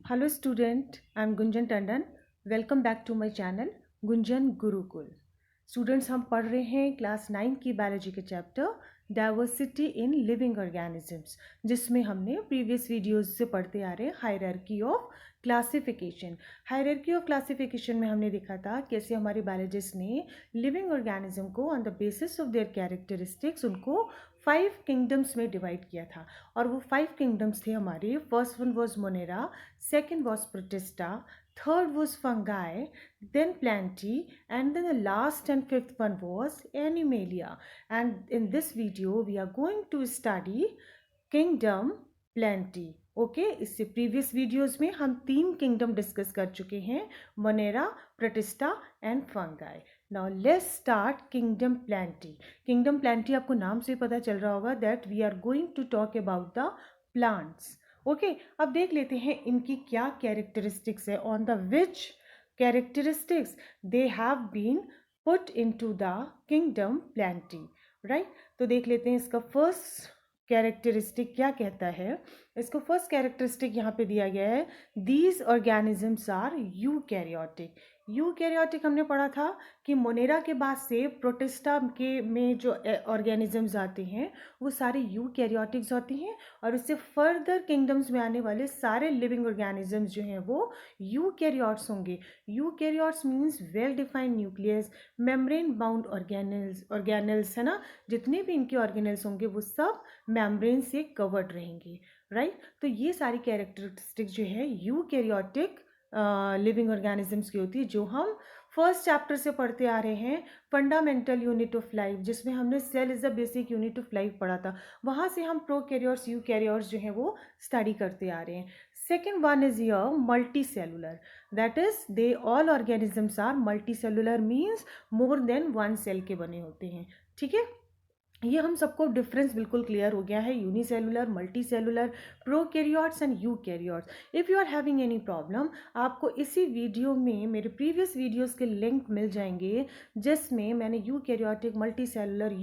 Hello student, I am Gunjan Tandon. Welcome back to my channel Gunjan Gurukul. Students हम पढ़ रहे हैं class 9 की बायोलॉजी के chapter diversity in living organisms, जिसमें हमने प्रीवियस वीडियोस से पढ़ते आ रहे हैं hierarchy of classification. Hierarchy of classification में हमने देखा था कैसे हमारे बायोलॉजिस्ट ने लिविंग ऑर्गेनिज्म को on the basis of their characteristics उनको 5 किंगडम्स में डिवाइड किया था। और वो 5 किंगडम्स थे हमारे। First one was Monera, second was protista, third was fungi, then plantae, and then the last and fifth one was animalia. And in this video we are going to study kingdom plantae. Okay इससे previous videos में हम 3 kingdom discuss कर चुके हैं, monera, protista and fungi. Now let's start kingdom plantae. Kingdom plantae आपको नाम से पता चल रहा होगा that we are going to talk about the plants. Okay अब देख लेते हैं इनकी क्या कैरेक्टरिस्टिक्स है, on the which characteristics they have been put into the kingdom plantae, right. तो देख लेते हैं इसका फर्स्ट कैरेक्टरिस्टिक क्या कहता है। इसको फर्स्ट कैरेक्टरिस्टिक यहाँ पे दिया गया है, these organisms are eukaryotic. Eukaryotic हमने पढ़ा था कि मोनेरा के बाद से प्रोटिस्टा के में जो ऑर्गेनिजम्स आते हैं वो सारे यूकैरियोटिक्स होते हैं, और उससे फर्दर किंगडम्स में आने वाले सारे लिविंग ऑर्गेनिजम्स जो हैं वो यूकैरियोट्स होंगे। Eukaryotes means well defined nucleus, membrane bound organelles है ना, जितने भी इनके ऑर्गेनल्स होंगे वो सब मेम्ब्रेन से कवर्ड रहेंगे, राइट। तो ये सारी कैरेक्टरिस्टिक्स जो है यूकैरियोटिक लिविंग ऑर्गेनिजम्स की होती है, जो हम फर्स्ट चैप्टर से पढ़ते आ रहे हैं, फंडामेंटल यूनिट ऑफ लाइफ, जिसमें हमने cell is the basic unit of life पढ़ा था। वहाँ से हम प्रोकैरियोट्स यूकैरियोट्स जो हैं वो स्टडी करते आ रहे हैं। Second one is your multicellular, that is they all organisms are multicellular, means more than 1 cell के बने होते हैं, ठीक है। ये हम सबको डिफरेंस बिल्कुल क्लियर हो गया है, unicellular, multicellular, prokaryotes and eukaryotes. If you are having any problem, आपको इसी वीडियो में मेरे प्रीवियस वीडियोस के लिंक मिल जाएंगे, जिसमें मैंने eukaryotic, multicellular,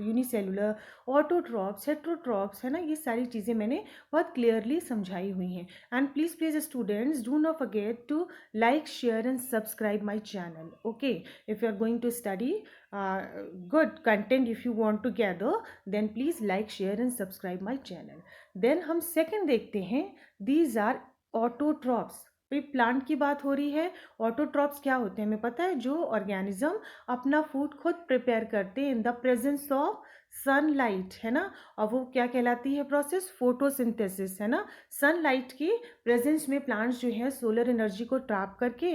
unicellular, autotrophs, heterotrophs है ना, ये सारी चीज़ें मैंने बहुत क्लियरली समझाई हुई हैं। And please students do not forget to like, share and subscribe my channel, okay. If you are going to study good content, if you want to gather, then please like, share and subscribe my channel. Then हम second देखते हैं, these are autotrophs। भाई plant की बात हो रही है, autotrophs क्या होते हैं हमें पता है, जो ऑर्गेनिज्म अपना फूड खुद प्रिपेयर करते हैं in the presence of sunlight, है ना। और वो क्या कहलाती है प्रोसेस, फोटोसिंथेसिस, है ना। सनलाइट की प्रेजेंस में प्लांट्स जो हैं सोलर एनर्जी को ट्रैप करके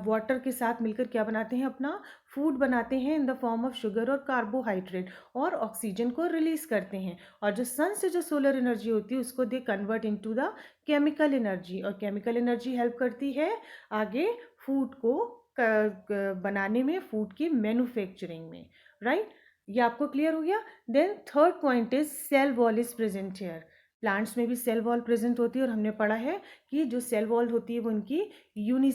वाटर के साथ मिलकर क्या बनाते हैं, अपना फूड बनाते हैं in the form of sugar और कार्बोहाइड्रेट, और ऑक्सीजन को रिलीज करते हैं। और जो सन से जो सोलर एनर्जी होती है उसको they convert into the chemical energy, और केमिकल एनर्जी हेल्प करती है आगे फूड को बनाने में, फूड की मैन्युफैक्चरिंग में, राइट। ये आपको क्लियर हो गया। Then third point is cell wall is present here. Plants में भी सेल वॉल प्रेजेंट होती है, और हमने पढ़ा है कि जो सेल वॉल होती है वो उनकी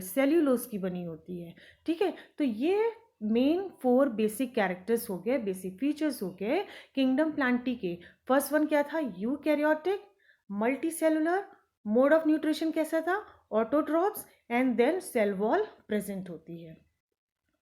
सेल्यूलोज की बनी होती है, ठीक है। तो ये मेन 4 बेसिक कैरेक्टर्स हो गए, बेसिक फीचर्स हो गए किंगडम प्लांटी के। फर्स्ट वन क्या था, eukaryotic, multicellular, mode of nutrition कैसा था, autotrophs, and then cell wall present होती है।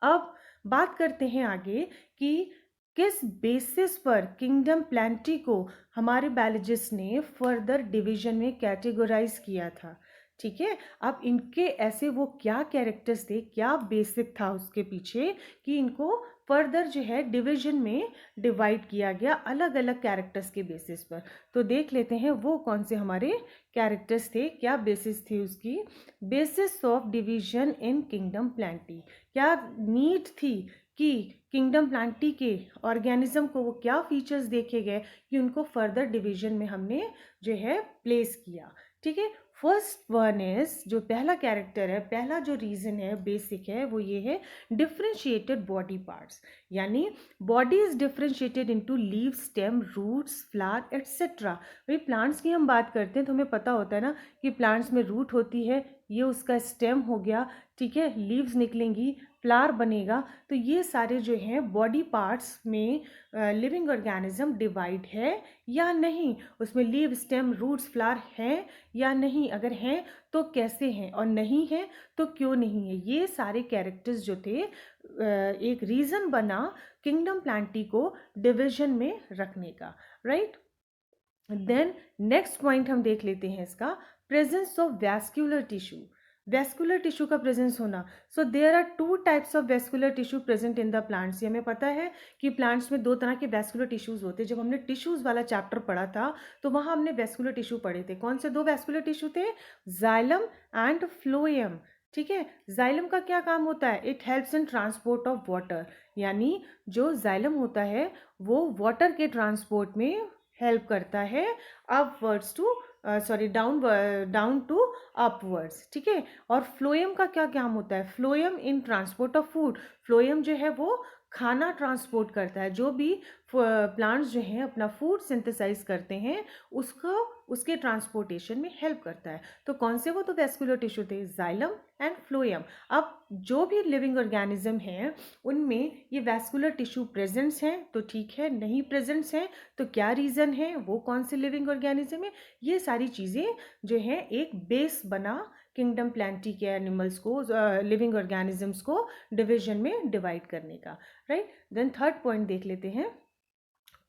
अब बात करते हैं आगे कि किस बेसिस पर किंगडम प्लांटी को हमारे बायोलॉजिस्ट ने फर्दर डिवीजन में कैटेगराइज किया था, ठीक है। अब इनके ऐसे वो क्या कैरेक्टर्स थे, क्या बेसिक था उसके पीछे कि इनको फर्दर जो है डिवीजन में डिवाइड किया गया अलग अलग कैरेक्टर्स के बेसिस पर। तो देख लेते हैं वो कौन से हमारे कैरेक्टर्स थे, क्या बेसिस थी उसकी। Basis of division in kingdom plantae, क्या नीड थी कि किंगडम प्लांटी के ऑर्गेनिज्म को वो क्या फीचर्स देखे गए कि उनको फर्दर डिवीजन में हमने जो है प्लेस किया, ठीक है। फर्स्ट वन इज, जो पहला कैरेक्टर है, पहला जो रीजन है बेसिक है वो ये है, डिफरेंशिएटेड बॉडी पार्ट्स। यानी body is differentiated into leave, stem, roots, flower etcetera. भाई प्लांट्स की हम बात करते हैं तो हमें पता होता है ना कि प्लांट्स में रूट होती है, ये उसका स्टेम हो गया, ठीक है, लीव्स निकलेंगी, फ्लावर बनेगा, तो ये सारे जो हैं बॉडी पार्ट्स में लिविंग ऑर्गेनिज्म डिवाइड है या नहीं, उसमें लीव, स्टेम, रूट्स, फ्लावर हैं या नहीं, अगर हैं तो कैसे हैं, और नहीं है तो क्यों नहीं है। ये सारे कैरेक्टर्स जो थे एक रीज़न बना किंगडम प्लांटी को डिवीजन में रखने का, राइट। देन नेक्स्ट पॉइंट हम देख लेते हैं इसका, presence of vascular tissue. Vascular tissue का प्रेजेंस होना, so there are two types of vascular tissue present in the plants. ये हमें पता है कि प्लांट्स में दो तरह के वैस्कुलर टिश्यूज होते हैं। जब हमने टिश्यूज वाला चैप्टर पढ़ा था तो वहाँ हमने वैस्कुलर टिश्यू पढ़े थे। कौन से दो वैस्कुलर टिश्यू थे? Xylem and phloem. ठीक है, जाइलम का क्या काम होता है? It helps in transport of water, यानी जो जाइलम होता है वो वाटर के ट्रांसपोर्ट में हेल्प करता है, upwards to down to upwards. ठीक है, और फ्लोएम का क्या काम होता है? Phloem in transport of food. Phloem जो है वो खाना ट्रांसपोर्ट करता है। जो भी प्लांट्स जो हैं अपना फूड सिंथेसाइज करते हैं उसको उसके ट्रांसपोर्टेशन में हेल्प करता है। तो कौन से वो तो वैस्कुलर टिश्यू थे? Xylem and phloem. अब जो भी लिविंग ऑर्गेनिज्म हैं उनमें ये वैस्कुलर टिश्यू प्रेजेंट्स हैं तो ठीक है, नहीं प्रेजेंट्स हैं तो क्या रीज़न है, वो कौन से लिविंग ऑर्गेनिज्म है, ये सारी चीज़ें जो हैं एक बेस बना किंगडम प्लांटी के एनिमल्स को, लिविंग ऑर्गेनिजम्स को डिवीजन में डिवाइड करने का, राइट। देन थर्ड पॉइंट देख लेते हैं,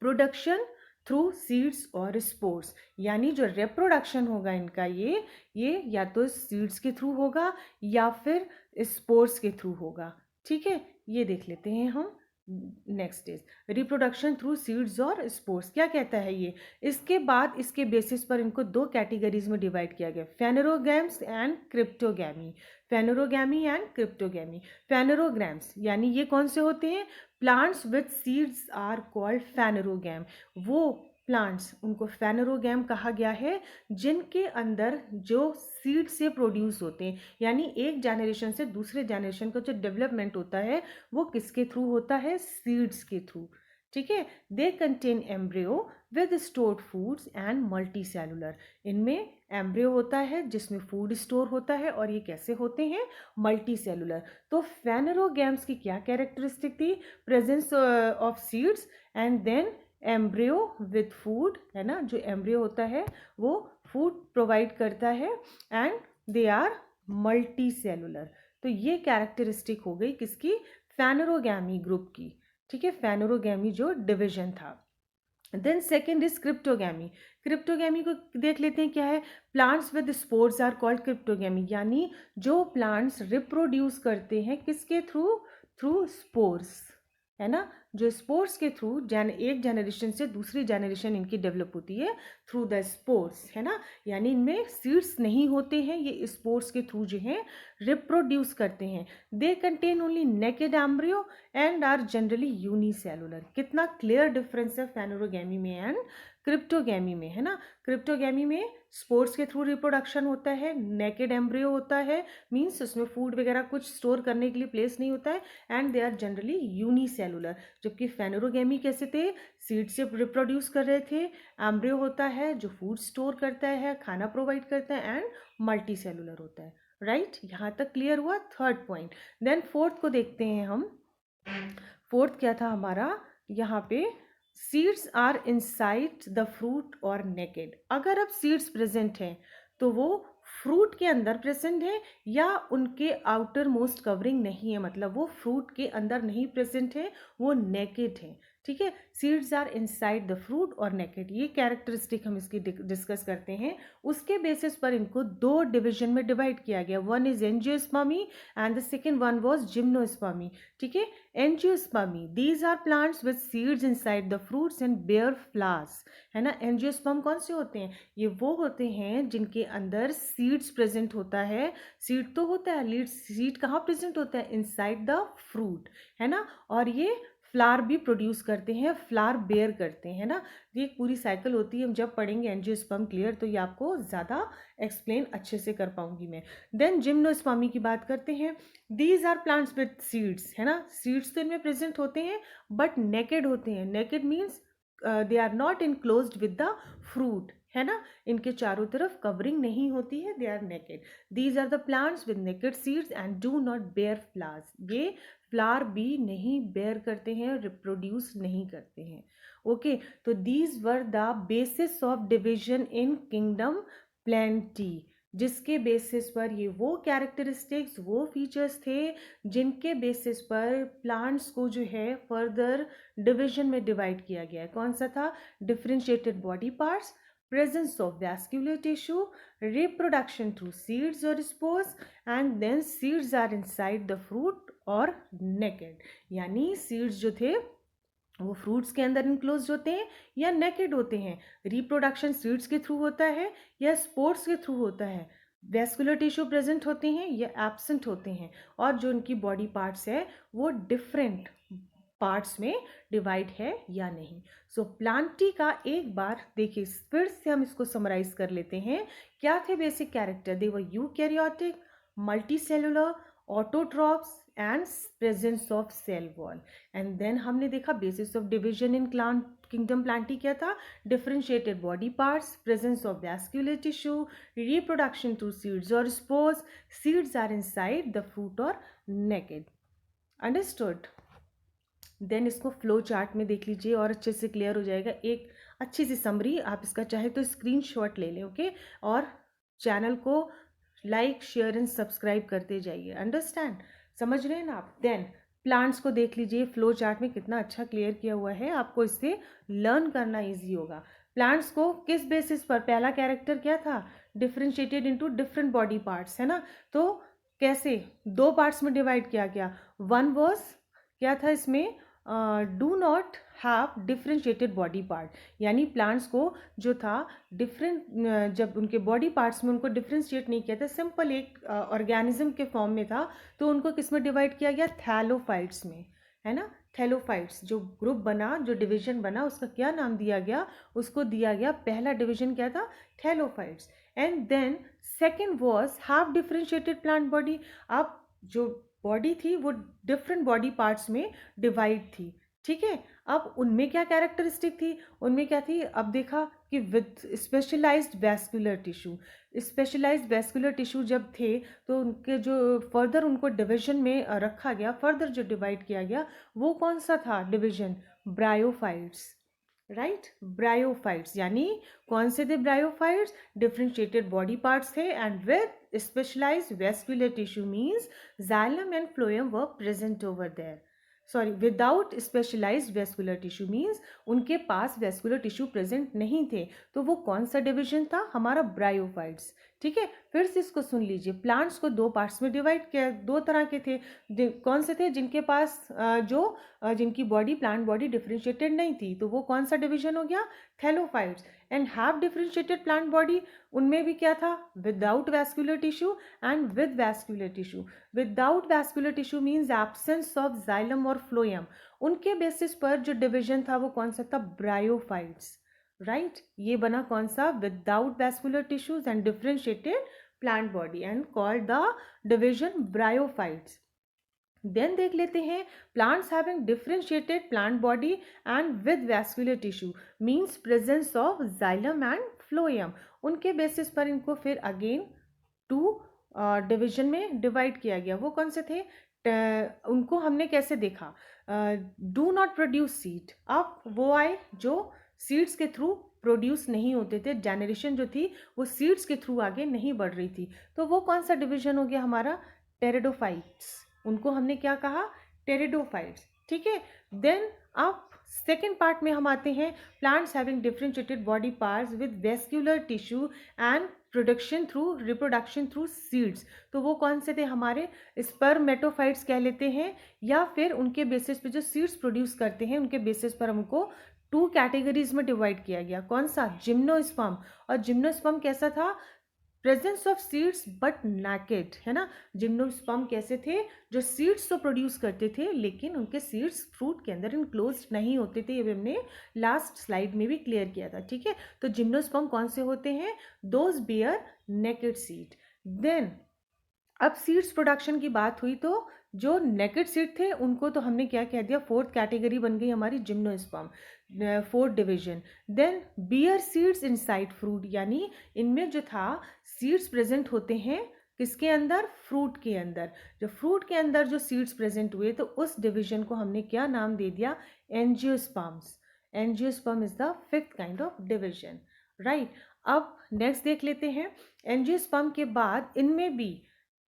प्रोडक्शन थ्रू सीड्स और स्पोर्स, यानी जो रिप्रोडक्शन होगा इनका ये या तो सीड्स के थ्रू होगा या फिर स्पोर्स के थ्रू होगा। ठीक है, ये देख लेते हैं हम। Next is reproduction through seeds और स्पोर्स। क्या कहता है ये? इसके बाद इसके बेसिस पर इनको दो कैटेगरीज में डिवाइड किया गया, phanerogams and cryptogamae. Phanerogamae and cryptogamae. Phanerogams यानी ये कौन से होते हैं? Plants with seeds are called phanerogam. वो प्लांट्स, उनको फेनेरोगैम कहा गया है जिनके अंदर जो सीड से प्रोड्यूस होते हैं, यानी एक जनरेशन से दूसरे जनरेशन का जो डेवलपमेंट होता है वो किसके थ्रू होता है? सीड्स के थ्रू। ठीक है, they contain embryo with stored foods and multi cellular. इनमें एम्ब्रियो होता है जिसमें फूड स्टोर होता है, और ये कैसे होते हैं? Multi cellular. तो फेनेरोगैम्स की क्या कैरेक्टरिस्टिक थी? Presence of seeds and then embryo with food, है ना, जो एम्ब्रियो होता है वो फूड प्रोवाइड करता है and they are multicellular. तो ये कैरेक्टरिस्टिक हो गई किसकी? फेनेरोगैमी ग्रुप की। ठीक है, फेनेरोगैमी जो डिवीजन था। Then second is cryptogamae. Cryptogamae को देख लेते हैं क्या है? Plants with spores are called cryptogamae, यानी जो प्लांट्स रिप्रोड्यूस करते हैं किसके थ्रू? थ्रू स्पोर्स, है ना, जो स्पोर्स के थ्रू एक जनरेशन से दूसरी जनरेशन इनकी डेवलप होती है थ्रू द स्पोर्स, है ना, यानी इनमें सीड्स नहीं होते हैं, ये स्पोर्स के थ्रू जो हैं रिप्रोड्यूस करते हैं। They contain only naked embryo and are generally unicellular. कितना क्लियर डिफरेंस है फेनेरोगैमी में एंड क्रिप्टोगैमी में, है ना। क्रिप्टोगैमी में स्पोर्स के थ्रू रिप्रोडक्शन होता है, नेकेड एम्ब्रियो होता है, मीन्स उसमें फूड वगैरह कुछ स्टोर करने के लिए प्लेस नहीं होता है, and they are generally unicellular. जबकि फेनेरोगैमी कैसे थे? सीड से रिप्रोड्यूस कर रहे थे, एम्ब्रियो होता है जो फूड स्टोर करता है, खाना प्रोवाइड करता है, एंड मल्टी सेलुलर होता है, राइट। यहाँ तक क्लियर हुआ थर्ड पॉइंट। देन फोर्थ को देखते हैं हम। फोर्थ क्या था हमारा यहाँ पे? Seeds are inside the fruit और नेकेड। अगर अब सीड्स प्रेजेंट हैं तो वो फ्रूट के अंदर प्रेजेंट है या उनके आउटर मोस्ट कवरिंग नहीं है, मतलब वो फ्रूट के अंदर नहीं प्रेजेंट है, वो नेकेड है। ठीक है, seeds are inside the fruit और नेकेड, ये कैरेक्टरिस्टिक हम इसकी डिस्कस करते हैं। उसके बेसिस पर इनको दो डिवीजन में डिवाइड किया गया, one is angiospermae and the second one was gymnospermae. ठीक है, angiospermae, these are plants with seeds inside the fruits and bear flowers, है ना। एंजियोस्पर्म कौन से होते हैं? ये वो होते हैं जिनके अंदर सीड्स प्रेजेंट होता है। सीड तो होता है, सीड कहाँ प्रेजेंट होता है? इनसाइड द फ्रूट, है ना, और ये फ्लावर भी प्रोड्यूस करते हैं, फ्लावर बेयर करते हैं, है ना। ये एक पूरी साइकिल होती है, हम जब पढ़ेंगे एंजियोस्पर्म क्लियर तो ये आपको ज़्यादा एक्सप्लेन अच्छे से कर पाऊंगी मैं। देन जिम्नोस्पर्मी की बात करते हैं। These are plants with seeds, है ना, सीड्स तो इनमें प्रेजेंट होते हैं बट नेकेड होते हैं। Naked means they are not enclosed with the fruit, है ना, इनके चारों तरफ कवरिंग नहीं होती है, they are naked. These are the plants with naked seeds and do not bear flowers. ये फ्लावर भी नहीं बेयर करते हैं, रिप्रोड्यूस नहीं करते हैं. ओके, तो these were the basis of division in kingdom plenty, जिसके बेसिस पर ये वो कैरेक्टरिस्टिक्स, वो फीचर्स थे जिनके बेसिस पर प्लांट्स को जो है फर्दर डिवीजन में डिवाइड किया गया है. कौन सा था? Differentiated body parts, presence of vascular tissue, reproduction through seeds or spores, and then seeds are inside the fruit or naked. यानी seeds जो थे वो फ्रूट्स के अंदर इनक्लोज होते हैं या नेकेड होते हैं. रिप्रोडक्शन सीड्स के थ्रू होता है या स्पोर्स के थ्रू होता है. वेस्कुलर टिश्यू प्रेजेंट होते हैं या एब्सेंट होते हैं. और जो उनकी बॉडी पार्ट्स है वो डिफरेंट पार्ट्स में डिवाइड है या नहीं. सो प्लांटी का एक बार देखिए फिर से हम इसको समराइज कर लेते हैं. क्या थे basic character? They were eukaryotic, multicellular, autotrophs and presence of cell wall. And then हमने देखा basis of division in kingdom plantae क्या था? Differentiated body parts, presence of vascular tissue, reproduction through seeds और spores, seeds are inside the fruit और naked. Understood? Then इसको flow chart में देख लीजिए और अच्छे से क्लियर हो जाएगा. एक अच्छी सी समरी, आप इसका चाहे तो स्क्रीनशॉट ले लें. ओके, और चैनल को लाइक, शेयर एंड सब्सक्राइब करते जाइए. अंडरस्टैंड? समझ रहे हैं ना आप? देन प्लांट्स को देख लीजिए, फ्लो चार्ट में कितना अच्छा क्लियर किया हुआ है. आपको इससे लर्न करना ईजी होगा. प्लांट्स को किस बेसिस पर? पहला कैरेक्टर क्या था? Differentiated into different body parts, है ना. तो कैसे? दो पार्ट्स में डिवाइड किया गया. वन वॉज क्या था इसमें? Do not have differentiated body part. यानी प्लांट्स को जो था डिफरेंट, जब उनके बॉडी पार्ट्स में उनको डिफरेंशिएट नहीं किया था, सिंपल एक ऑर्गेनिज्म के फॉर्म में था, तो उनको किस में डिवाइड किया गया? थैलोफाइट्स में, है ना. थैलोफाइट्स जो ग्रुप बना, जो डिवीजन बना, उसका क्या नाम दिया गया? उसको दिया गया, पहला डिवीजन क्या था? Thallophytes. And then second was have differentiated plant body. अब जो बॉडी थी वो डिफरेंट बॉडी पार्ट्स में डिवाइड थी. ठीक है, अब उनमें क्या कैरेक्टरिस्टिक थी? उनमें क्या थी? अब देखा कि with specialised vascular tissue. Specialised vascular tissue जब थे तो उनके जो फर्दर उनको डिवीजन में रखा गया, फर्दर जो डिवाइड किया गया, वो कौन सा था डिवीजन? ब्रायोफाइट्स. Right, bryophytes. यानी कौन से थे ब्रायोफाइट्स? डिफरेंशिएटेड बॉडी पार्ट्स थे and with specialised vascular tissue means xylem and phloem were present over there. Sorry, without specialised vascular tissue means उनके पास वेस्कुलर टिश्यू प्रेजेंट नहीं थे. तो वो कौन सा डिवीजन था? हमारा ब्रायोफाइट्स. ठीक है, फिर से इसको सुन लीजिए. प्लांट्स को दो पार्ट्स में डिवाइड किया. दो तरह के थे. कौन से थे? जिनके पास जिनकी बॉडी, प्लांट बॉडी डिफरेंशिएटेड नहीं थी, तो वो कौन सा डिवीजन हो गया? Thallophytes. And have differentiated plant body, उनमें भी क्या था? Without vascular tissue and with vascular tissue. Without vascular tissue means absence of xylem और फ्लोएम. उनके बेसिस पर जो डिवीजन था वो कौन सा था? ब्रायोफाइट्स. राइट, ये बना कौन सा? Without vascular tissues and differentiated plant body and called the division bryophytes. Then देख लेते हैं plants having differentiated plant body and with vascular tissue means presence of xylem and phloem. उनके बेसिस पर इनको फिर अगेन टू डिवीजन में divide किया गया. वो कौन से थे? उनको हमने कैसे देखा? Do not produce seed. अब वो आए जो सीड्स के थ्रू प्रोड्यूस नहीं होते थे. जेनरेशन जो थी वो सीड्स के थ्रू आगे नहीं बढ़ रही थी. तो वो कौन सा डिवीजन हो गया हमारा? टेरिडोफाइट्स. उनको हमने क्या कहा? टेरिडोफाइट्स. ठीक है, देन अब सेकेंड पार्ट में हम आते हैं. Plants having differentiated body parts with vascular tissue and reproduction through seeds. तो वो कौन से थे? हमारे स्पर्मेटोफाइट्स कह लेते हैं, या फिर उनके बेसिस पे जो सीड्स प्रोड्यूस करते हैं उनके बेसिस पर हमको टू कैटेगरीज में डिवाइड किया गया. कौन सा? जिम्नोस्पर्म. और जिम्नोस्पर्म कैसा था? Presence of seeds but naked, है ना. जिम्नोस्पर्म कैसे थे? जो सीड्स तो प्रोड्यूस करते थे लेकिन उनके सीड्स फ्रूट के अंदर इनक्लोज नहीं होते थे. ये हमने लास्ट स्लाइड में भी क्लियर किया था. ठीक है, तो जिम्नोस्पर्म कौन से होते हैं? Those bear naked seed. Then अब सीड्स प्रोडक्शन की बात हुई तो जो नेकेड सीड थे उनको तो हमने क्या कह दिया? फोर्थ कैटेगरी बन गई हमारी gymnosperm. Fourth division. Then bear seeds inside fruit, यानी इनमें जो था सीड्स प्रेजेंट होते हैं किसके अंदर, फ्रूट के अंदर। जो फ्रूट के अंदर जो सीड्स प्रेजेंट हुए तो उस डिवीजन को हमने क्या नाम दे दिया, angiosperms. Angiosperm is the fifth kind of division, right. अब नेक्स्ट देख लेते हैं, एंजियोस्पर्म के बाद इनमें भी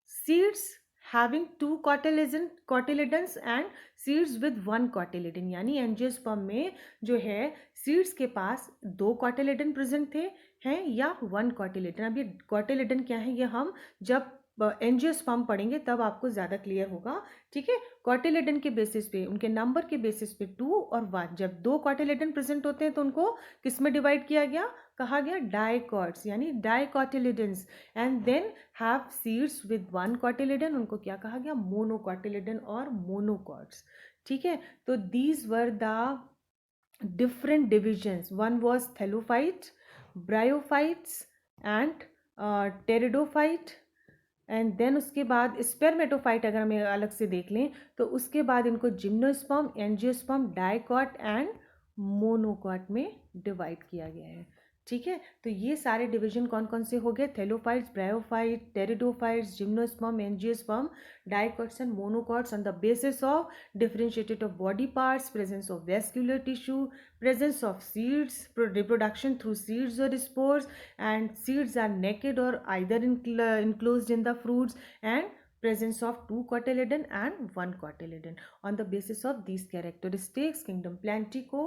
seeds having two cotyledons and seeds with one cotyledon, यानी एंजियोस्पर्म में जो है सीड्स के पास 2 कॉटिलेडन प्रेजेंट थे हैं या 1 कॉटिलेडन। अब ये कॉटिलेडन क्या है, ये हम जब एंजियोस्पर्म पढ़ेंगे तब आपको ज़्यादा क्लियर होगा, ठीक है। कॉटिलेडन के बेसिस पे, उनके नंबर के बेसिस पे 2 और 1, जब 2 कॉटिलेडन प्रेजेंट होते हैं तो उनको किस में डिवाइड किया गया, कहा गया डाइकॉट्स, यानी dicotyledons. And then have seeds with 1 cotyledon, उनको क्या कहा गया, मोनोकॉटिलेडन और मोनोकॉट्स, ठीक है। तो these were the different divisions. One was thallophyte, bryophytes and pteridophyte, and then उसके बाद स्पेरमेटोफाइट अगर हम अलग से देख लें तो उसके बाद इनको gymnosperm, angiosperm, dicot and monocot में डिवाइड किया गया है, ठीक है। तो ये सारे डिवीजन कौन कौन से हो गए, thallophytes, bryophyte, pteridophytes, gymnosperm, angiosperm, dicots and monocots on the basis of differentiated of body parts, presence of vascular tissue, presence of seeds, reproduction through seeds or spores, and seeds are naked or either enclosed in the fruits, and presence of 2 cotyledon and 1 cotyledon. On the basis of these characteristics, kingdom Plantae को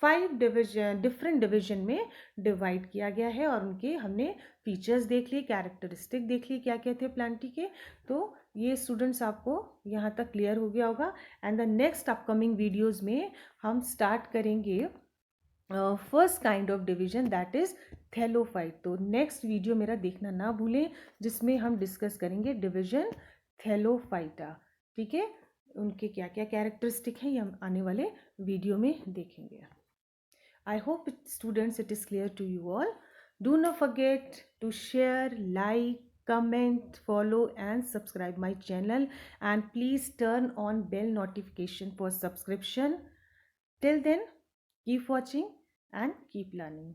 5 different division में divide किया गया है और उनके हमने features देख लिए, कैरेक्टरिस्टिक देख लिए क्या क्या थे प्लांटी के। तो ये स्टूडेंट्स आपको यहाँ तक क्लियर हो गया होगा। And the next upcoming videos में हम स्टार्ट करेंगे first kind of division, that is thallophyte. तो नेक्स्ट वीडियो मेरा देखना ना भूलें, जिसमें हम डिस्कस करेंगे डिवीजन थैलोफाइटा, ठीक है। उनके क्या क्या कैरेक्टरिस्टिक हैं ये हम आने वाले वीडियो में देखेंगे। I hope students it is clear to you all. Do not forget to share, like, comment, follow and subscribe my channel, and please turn on bell notification for subscription. Till then, keep watching and keep learning.